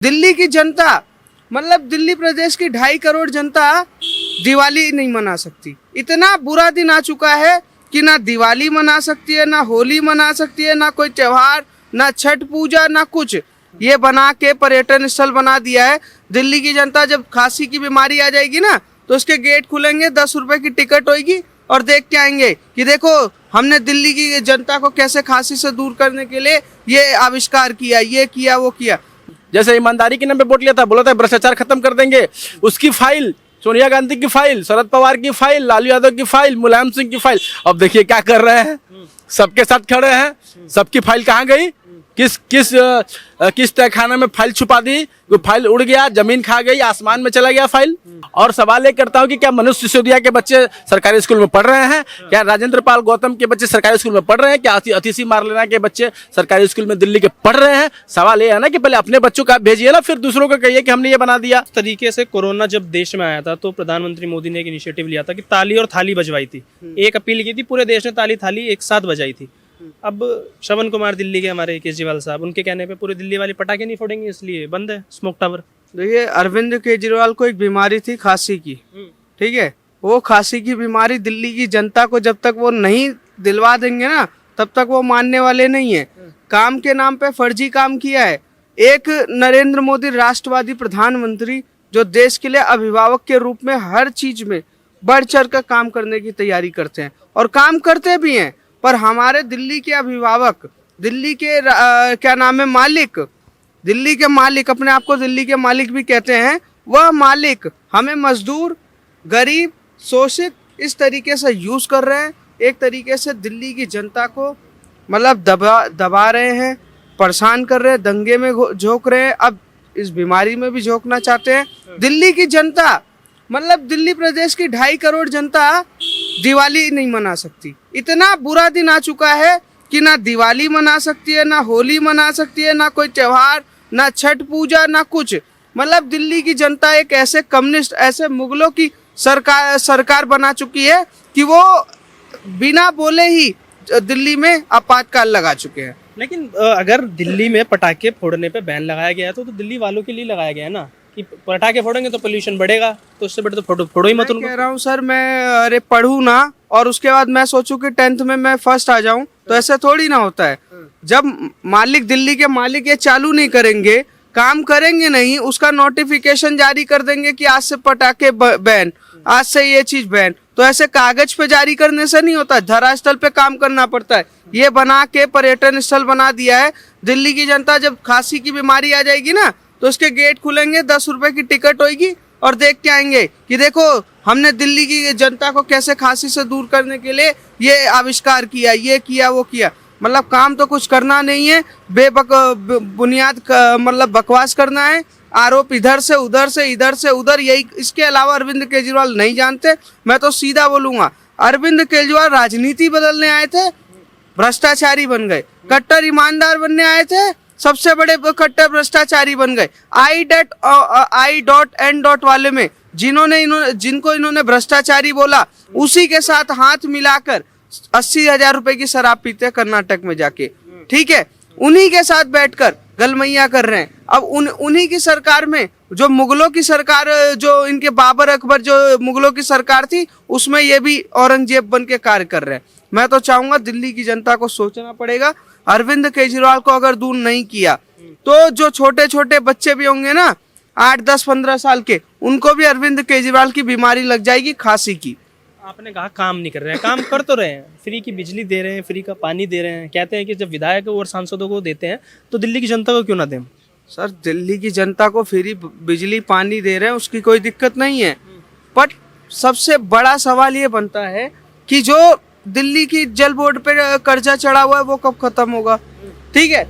दिल्ली की जनता मतलब दिल्ली प्रदेश की 2.5 करोड़ जनता दिवाली नहीं मना सकती। इतना बुरा दिन आ चुका है कि ना दिवाली मना सकती है, ना होली मना सकती है, ना कोई त्योहार, ना छठ पूजा, ना कुछ। ये बना के पर्यटन स्थल बना दिया है। दिल्ली की जनता जब खांसी की बीमारी आ जाएगी ना तो उसके गेट खुलेंगे, 10 रुपए की टिकट होगी और देख के आएंगे कि देखो हमने दिल्ली की जनता को कैसे खांसी से दूर करने के लिए ये आविष्कार किया, ये किया, वो किया। जैसे ईमानदारी के नाम पे वोट लिया था, बोला था भ्रष्टाचार खत्म कर देंगे, उसकी फाइल सोनिया गांधी की फाइल, शरद पवार की फाइल, लालू यादव की फाइल, मुलायम सिंह की फाइल। अब देखिए क्या कर रहे हैं, सबके साथ खड़े हैं। सबकी फाइल कहाँ गई? किस तहखाने में फाइल छुपा दी? वो फाइल उड़ गया, जमीन खा गई, आसमान में चला गया फाइल। और सवाल ये करता हूँ कि क्या मनुष्य सिसोदिया के बच्चे सरकारी स्कूल में पढ़ रहे हैं? क्या राजेंद्र पाल गौतम के बच्चे सरकारी स्कूल में पढ़ रहे हैं? क्या अतिशी मारलेना के बच्चे सरकारी स्कूल में दिल्ली के पढ़ रहे हैं? सवाल ये है ना कि पहले अपने बच्चों का भेजिए ना, फिर दूसरों को कहिए कि हमने ये बना दिया। इस तरीके से कोरोना जब देश में आया था तो प्रधानमंत्री मोदी ने एक इनिशिएटिव लिया था कि ताली और थाली बजवाई थी। एक अपील की थी, पूरे देश ने ताली थाली एक साथ बजाई थी। अब श्रवण कुमार दिल्ली के हमारे केजरीवाल साहब, उनके कहने पे पूरे दिल्ली वाले पटाखे नहीं फोड़ेंगे, इसलिए बंद है स्मोक टावर। देखिए अरविंद केजरीवाल को एक बीमारी थी खांसी की, ठीक है। वो खांसी की बीमारी दिल्ली की जनता को जब तक वो नहीं दिलवा देंगे ना तब तक वो मानने वाले नहीं है। काम के नाम पे फर्जी काम किया है। एक नरेंद्र मोदी राष्ट्रवादी प्रधानमंत्री जो देश के लिए अभिभावक के रूप में हर चीज में बढ़ चढ़ कर काम करने की तैयारी करते हैं और काम करते भी हैं। पर हमारे दिल्ली के अभिभावक, दिल्ली के क्या नाम है, मालिक, दिल्ली के मालिक, अपने आप को दिल्ली के मालिक भी कहते हैं, वह मालिक हमें मजदूर, गरीब, शोषित इस तरीके से यूज कर रहे हैं। एक तरीके से दिल्ली की जनता को मतलब दबा रहे हैं, परेशान कर रहे हैं, दंगे में झोंक रहे हैं, अब इस बीमारी में भी झोंकना चाहते हैं। दिल्ली की जनता मतलब दिल्ली प्रदेश की 2.5 करोड़ जनता दिवाली नहीं मना सकती। इतना बुरा दिन आ चुका है कि ना दिवाली मना सकती है, ना होली मना सकती है, ना कोई त्योहार, ना छठ पूजा, ना कुछ। मतलब दिल्ली की जनता एक ऐसे कम्युनिस्ट, ऐसे मुगलों की सरकार बना चुकी है कि वो बिना बोले ही दिल्ली में आपातकाल लगा चुके हैं। लेकिन अगर दिल्ली में पटाखे फोड़ने पे बैन लगाया गया है तो दिल्ली वालों के लिए लगाया गया है ना, कि पटाखे फोड़ेंगे तो पोल्यूशन बढ़ेगा, तो उससे बेटर तो फोड़ो ही मत। कह रहा हूँ सर, मैं अरे पढ़ूँ ना और उसके बाद मैं सोचूं कि 10th में मैं फर्स्ट आ जाऊं, तो ऐसा थोड़ी ना होता है। जब मालिक, दिल्ली के मालिक ये चालू नहीं करेंगे, काम करेंगे नहीं, उसका नोटिफिकेशन जारी कर देंगे कि आज से पटाखे बैन, आज से ये चीज बैन, तो ऐसे कागज पे जारी करने से नहीं होता, धरास्थल पे काम करना पड़ता है। ये बना के पर्यटन स्थल बना दिया है। दिल्ली की जनता जब खांसी की बीमारी आ जाएगी ना तो उसके गेट खुलेंगे, 10 रुपए की टिकट होगी और देख के आएंगे कि देखो हमने दिल्ली की जनता को कैसे खांसी से दूर करने के लिए ये आविष्कार किया, ये किया, वो किया। मतलब काम तो कुछ करना नहीं है, बुनियाद मतलब बकवास करना है, आरोप इधर से उधर से, इधर से उधर, यही। इसके अलावा अरविंद केजरीवाल नहीं जानते। मैं तो सीधा बोलूंगा, अरविंद केजरीवाल राजनीति बदलने आए थे, भ्रष्टाचारी बन गए। कट्टर ईमानदार बनने आए थे, सबसे बड़े कट्टर भ्रष्टाचारी बन गए। I.N. वाले में जिनको इन्होंने भ्रष्टाचारी बोला, उसी के साथ हाथ मिलाकर 80,000 रुपए की शराब पीते हैं कर्नाटक में जाके, ठीक है। उन्हीं के साथ बैठकर गलमैया कर रहे हैं। अब उन्हीं की सरकार में जो मुगलों की सरकार, जो इनके बाबर अकबर जो मुगलों की सरकार थी, उसमें ये भी औरंगजेब बन के कार्य कर रहे हैं। मैं तो चाहूंगा दिल्ली की जनता को सोचना पड़ेगा। अरविंद केजरीवाल को अगर दूर नहीं किया तो जो छोटे छोटे बच्चे भी होंगे ना, 8, 10, 15 साल के, उनको भी अरविंद केजरीवाल की बीमारी लग जाएगी, खांसी की। आपने कहा काम नहीं कर रहे हैं, काम कर तो रहे हैं। फ्री की बिजली दे रहे हैं, फ्री का पानी दे रहे हैं। कहते हैं कि जब विधायकों और सांसदों को देते हैं तो दिल्ली की जनता को क्यों ना दें? सर दिल्ली की जनता को फ्री बिजली पानी दे रहे हैं, उसकी कोई दिक्कत नहीं है। बट सबसे बड़ा सवाल ये बनता है कि जो दिल्ली की जल बोर्ड पे कर्जा चढ़ा हुआ है वो कब खत्म होगा, ठीक है।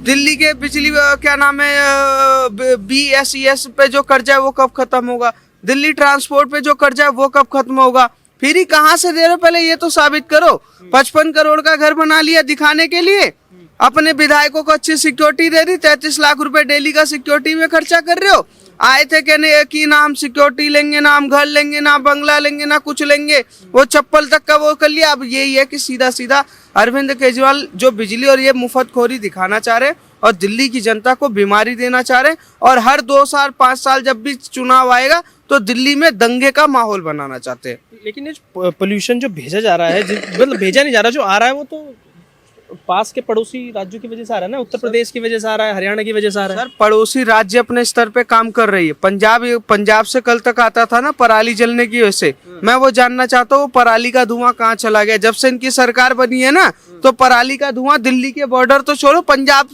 दिल्ली के बिजली क्या नाम है, BSES पे जो कर्जा है वो कब खत्म होगा, दिल्ली ट्रांसपोर्ट पे जो कर्जा है वो कब खत्म होगा। फ्री कहाँ से दे रहे हो, पहले ये तो साबित करो। 55 करोड़ का घर बना लिया दिखाने के लिए, अपने विधायकों को अच्छी सिक्योरिटी दे दी, 33 लाख रुपए डेली का सिक्योरिटी में खर्चा कर रहे हो। आए थे कहने कि ना हम सिक्योरिटी लेंगे, ना हम घर लेंगे, ना बंगला लेंगे, ना कुछ लेंगे, वो चप्पल तक का वो कर लिया। अब यही है कि सीधा सीधा अरविंद केजरीवाल जो बिजली और ये मुफ्तखोरी दिखाना चाह रहे हैं, और दिल्ली की जनता को बीमारी देना चाह रहे हैं। और हर 2 साल 5 साल जब भी चुनाव आएगा तो दिल्ली में दंगे का माहौल बनाना चाहते हैं। लेकिन ये पोल्यूशन जो भेजा जा रहा है, मतलब भेजा नहीं जा रहा, जो आ रहा है वो तो पास के पड़ोसी राज्यों की वजह से आ रहा है ना, उत्तर प्रदेश की वजह से आ रहा है, हरियाणा की वजह से आ रहा है। सर पड़ोसी राज्य अपने स्तर पे काम कर रही है। पंजाब से कल तक आता था ना पराली जलने की वजह से। मैं वो जानना चाहता हूँ पराली का धुआं कहाँ चला गया। जब से इनकी सरकार बनी है ना तो पराली का धुआं दिल्ली के बॉर्डर तो छोड़ो पंजाब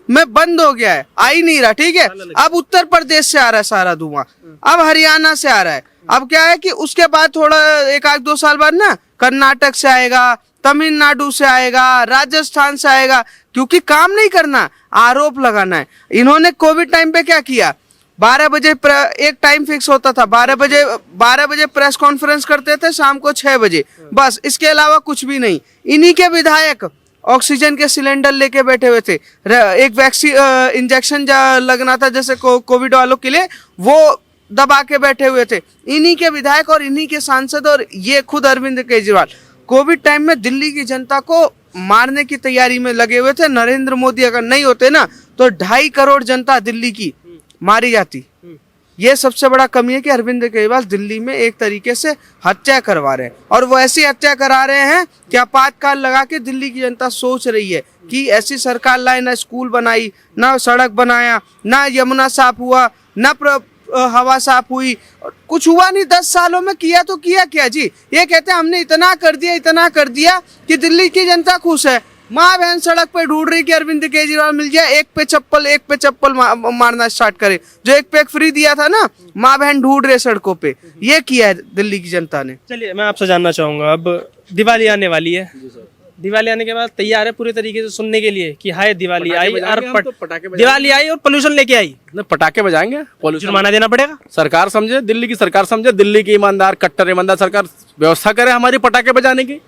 में बंद हो गया है, आ ही नहीं रहा। ठीक है, अब उत्तर प्रदेश से आ रहा है सारा धुआं, अब हरियाणा से आ रहा है। अब क्या है कि उसके बाद थोड़ा 1-2 साल बाद ना कर्नाटक से आएगा, तमिलनाडु से आएगा, राजस्थान से आएगा, क्योंकि काम नहीं करना, आरोप लगाना है। इन्होंने कोविड टाइम पे क्या किया, 12 बजे एक टाइम फिक्स होता था, 12 बजे प्रेस कॉन्फ्रेंस करते थे, शाम को 6 बजे, बस, इसके अलावा कुछ भी नहीं। इन्हीं के विधायक ऑक्सीजन के सिलेंडर लेके बैठे हुए थे। एक वैक्सीन इंजेक्शन लगना था जैसे कोविड वालों के लिए, वो दबा के बैठे हुए थे। इन्हीं के विधायक और इन्हीं के सांसद और ये खुद अरविंद केजरीवाल कोविड टाइम में दिल्ली की जनता को मारने की तैयारी में लगे हुए थे। नरेंद्र मोदी अगर नहीं होते ना तो 2.5 करोड़ जनता दिल्ली की मारी जाती। ये सबसे बड़ा कमी है कि अरविंद केजरीवाल दिल्ली में एक तरीके से हत्या करवा रहे हैं, और वो ऐसी हत्या करा रहे हैं कि आपातकाल लगा के दिल्ली की जनता सोच रही है कि ऐसी सरकार लाए, ना स्कूल बनाई, ना सड़क बनाया, ना यमुना साफ हुआ, ना हवा साफ हुई, कुछ हुआ नहीं। 10 सालों में किया तो किया क्या जी। ये कहते हैं हमने इतना कर दिया कि दिल्ली की जनता खुश है। माँ बहन सड़क पे ढूंढ रही कि अरविंद केजरीवाल मिल जाए, एक पे चप्पल मारना स्टार्ट करे। जो एक पैक फ्री दिया था ना, माँ बहन ढूंढ रहे सड़कों पे। ये किया है दिल्ली की जनता ने। चलिए मैं आपसे जानना चाहूंगा, अब दिवाली आने वाली है, दिवाली आने के बाद तैयार है पूरे तरीके से सुनने के लिए कि हाय दिवाली आई और दिवाली आई और पोल्यूशन लेके आई, पटाखे बजाएंगे, पोल्यूशन जुर्माना देना पड़ेगा। सरकार समझे, दिल्ली की सरकार समझे, दिल्ली की ईमानदार कट्टर ईमानदार सरकार व्यवस्था करे हमारी पटाखे बजाने की।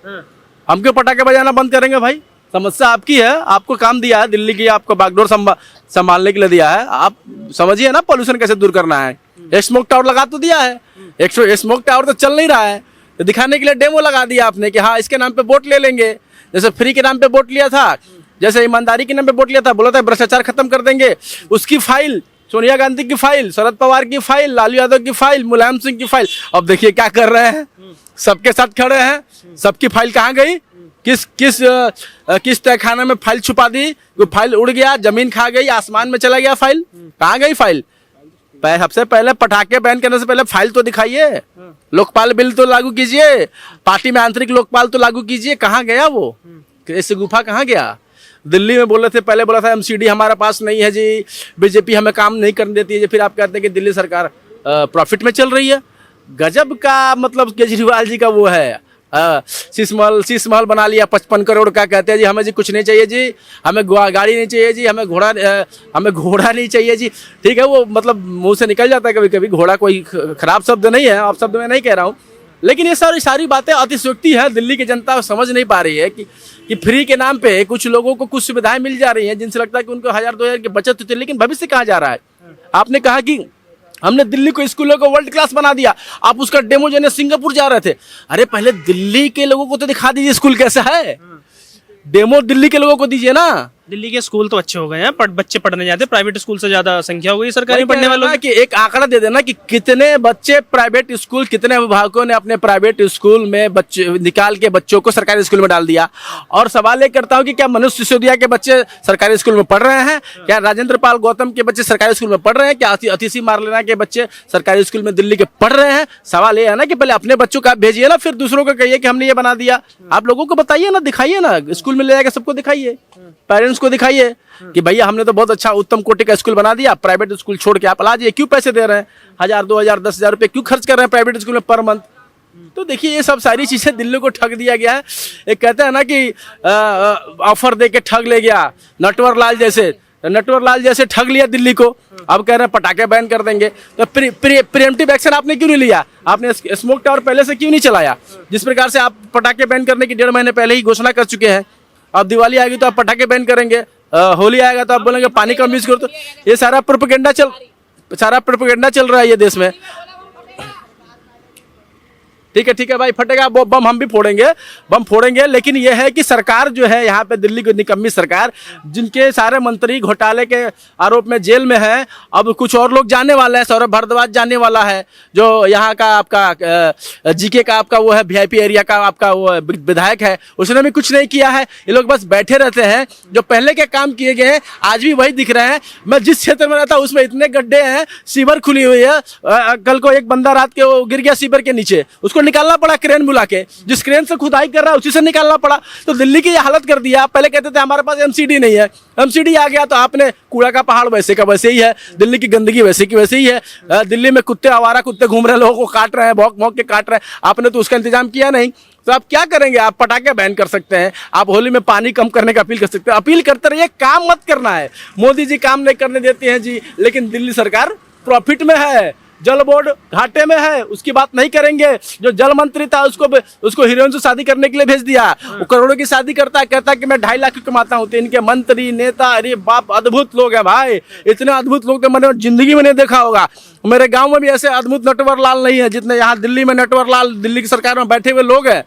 हम क्यों पटाखे बजाना बंद करेंगे भाई। समस्या आपकी है, आपको काम दिया है दिल्ली की, आपको बागडोर संभालने के लिए दिया है। आप समझिए ना पोल्यूशन कैसे दूर करना है। स्मोक टावर लगा तो दिया है, 100 स्मोक टावर तो चल नहीं रहा है, तो दिखाने के लिए डेमो लगा दिया आपने कि हाँ इसके नाम पे वोट ले लेंगे। जैसे फ्री के नाम पे वोट लिया था, जैसे ईमानदारी के नाम पे वोट लिया था, बोला था भ्रष्टाचार खत्म कर देंगे, उसकी फाइल, सोनिया गांधी की फाइल, शरद पवार की फाइल, लालू यादव की फाइल, मुलायम सिंह की फाइल। अब देखिए क्या कर रहे हैं, सबके साथ खड़े हैं, सबकी फाइल कहाँ गई, किस तहखाने में फाइल छुपा दी, वो फाइल उड़ गया, जमीन खा गई, आसमान में चला गया, फाइल कहाँ गई फाइल। सबसे पहले पटाखे बैन करने से पहले फाइल तो दिखाइए, लोकपाल बिल तो लागू कीजिए, पार्टी में आंतरिक लोकपाल तो लागू कीजिए। कहाँ गया वो, ऐसे गुफा कहाँ गया। दिल्ली में बोले थे, पहले बोला था एमसीडी हमारे पास नहीं है जी, बीजेपी हमें काम नहीं करने देती है, फिर आप कहते हैं कि दिल्ली सरकार प्रॉफिट में चल रही है। गजब का मतलब केजरीवाल जी का वो है। शीश महल बना लिया 55 करोड़ का, कहते हैं जी हमें जी कुछ नहीं चाहिए जी, हमें गाड़ी नहीं चाहिए जी, हमें घोड़ा नहीं चाहिए जी। ठीक है, वो मतलब मुंह से निकल जाता है कभी कभी, घोड़ा कोई खराब शब्द नहीं है, आप शब्द में नहीं कह रहा हूँ, लेकिन ये सारी बातें अतिशयोक्ति है। दिल्ली की जनता समझ नहीं पा रही है कि फ्री के नाम पे कुछ लोगों को कुछ सुविधाएं मिल जा रही हैं, जिनसे लगता है कि उनको 1000-2000 की बचत होती है, लेकिन भविष्य कहाँ जा रहा है। आपने कहा कि हमने दिल्ली को स्कूलों को वर्ल्ड क्लास बना दिया, आप उसका डेमो देने सिंगापुर जा रहे थे। अरे पहले दिल्ली के लोगों को तो दिखा दीजिए स्कूल कैसा है, डेमो दिल्ली के लोगों को दीजिए ना। दिल्ली के स्कूल तो अच्छे हो गए हैं, बच्चे पढ़ने जाते हैं, प्राइवेट स्कूल से ज्यादा संख्या हो गई सरकारी पढ़ने वालों की। एक आंकड़ा दे देना कि कितने बच्चे प्राइवेट स्कूल, कितने अभिभावकों ने अपने प्राइवेट स्कूल में बच्चे निकाल के बच्चों को सरकारी स्कूल में डाल दिया। और सवाल ये करता हूँ कि क्या मनुष्य सिसोदिया के बच्चे सरकारी स्कूल में पढ़ रहे हैं, क्या राजेंद्र पाल गौतम के बच्चे सरकारी स्कूल में पढ़ रहे हैं, क्या अतिशी मारलेना के बच्चे सरकारी स्कूल में दिल्ली के पढ़ रहे हैं। सवाल ये है ना कि पहले अपने बच्चों का भेजिए ना, फिर दूसरों को कहिए कि हमने ये बना दिया। आप लोगों को बताइए ना, दिखाइए ना, स्कूल में ले जाकर सबको दिखाइए, पेरेंट्स को दिखाइए कि भैया हमने तो बहुत अच्छा उत्तम कोटि का स्कूल बना दिया, प्राइवेट स्कूल छोड़ के आप इलाज क्यों पैसे दे रहे हैं, 1000, 2000, 10,000 रुपए क्यों खर्च कर रहे हैं प्राइवेट स्कूल में पर मंथ। तो देखिए ये सब सारी चीजें दिल्ली को ठग दिया गया है। एक कहते हैं ना कि ऑफर दे के ठग ले गया, नटवर लाल जैसे ठग लिया दिल्ली को। अब कह रहे हैं पटाखे बैन कर देंगे, तो प्रिएम्प्टिव एक्शन आपने क्यों नहीं लिया, आपने स्मोक टावर पहले से क्यों नहीं चलाया। जिस प्रकार से आप पटाखे बैन करने की 1.5 महीने पहले ही घोषणा कर चुके हैं, अब दिवाली आएगी तो आप पटाखे बैन करेंगे, होली आएगा तो आप बोलेंगे पानी कम यूज करो। तो ये सारा प्रोपेगेंडा चल रहा है ये देश में। ठीक है भाई, फटेगा वो बम, हम भी फोड़ेंगे, लेकिन यह है कि सरकार जो है यहाँ पे दिल्ली की निकम्मी सरकार, जिनके सारे मंत्री घोटाले के आरोप में जेल में है, अब कुछ और लोग जाने वाले हैं, सौरभ भारद्वाज जाने वाला है, जो यहाँ का आपका जीके का आपका वो है वीआईपी एरिया का आपका वो विधायक है, उसने भी कुछ नहीं किया है। ये लोग बस बैठे रहते हैं, जो पहले के काम किए गए हैं आज भी वही दिख रहे हैं। मैं जिस क्षेत्र में रहता हूँ उसमें इतने गड्ढे हैं, सीवर खुली हुई है, कल को एक बंदा रात के वो गिर गया सीवर के नीचे, उसको निकालना पड़ा क्रेन बुला के, जिस क्रेन से खुदाई कर रहा है उसी से निकालना पड़ा। तो दिल्ली की ये हालत कर दिया। पहले कहते थे हमारे पास एमसीडी नहीं है, एमसीडी आ गया तो आपने कूड़ा का पहाड़ वैसे का वैसे ही है, दिल्ली की गंदगी वैसे की वैसे ही है। दिल्ली में कुत्ते, आवारा कुत्ते घूम रहे हैं, लोगों को काट रहे हैं, भौंक भौंक के काट रहे हैं, आपने तो उसका इंतजाम किया नहीं। तो आप क्या करेंगे? आप पटाखे बैन कर सकते हैं, आप होली में पानी कम करने का अपील कर सकते हैं, अपील करते रहिए, काम मत करना है। मोदी जी काम नहीं करने देते हैं जी, लेकिन दिल्ली सरकार प्रॉफिट में है, जल बोर्ड घाटे में है, उसकी बात नहीं करेंगे। जो जल मंत्री था उसको हीरोइन से शादी करने के लिए भेज दिया, वो करोड़ों की शादी करता है, कहता है कि मैं 2.5 लाख कमाता हूँ। तो इनके मंत्री नेता, अरे बाप, अद्भुत लोग हैं भाई, इतने अद्भुत लोग तो मैंने जिंदगी में नहीं देखा होगा। मेरे गांव में भी ऐसे अद्भुत नटवर लाल नहीं है जितने यहाँ दिल्ली में नटवर लाल दिल्ली की सरकार में बैठे हुए लोग हैं।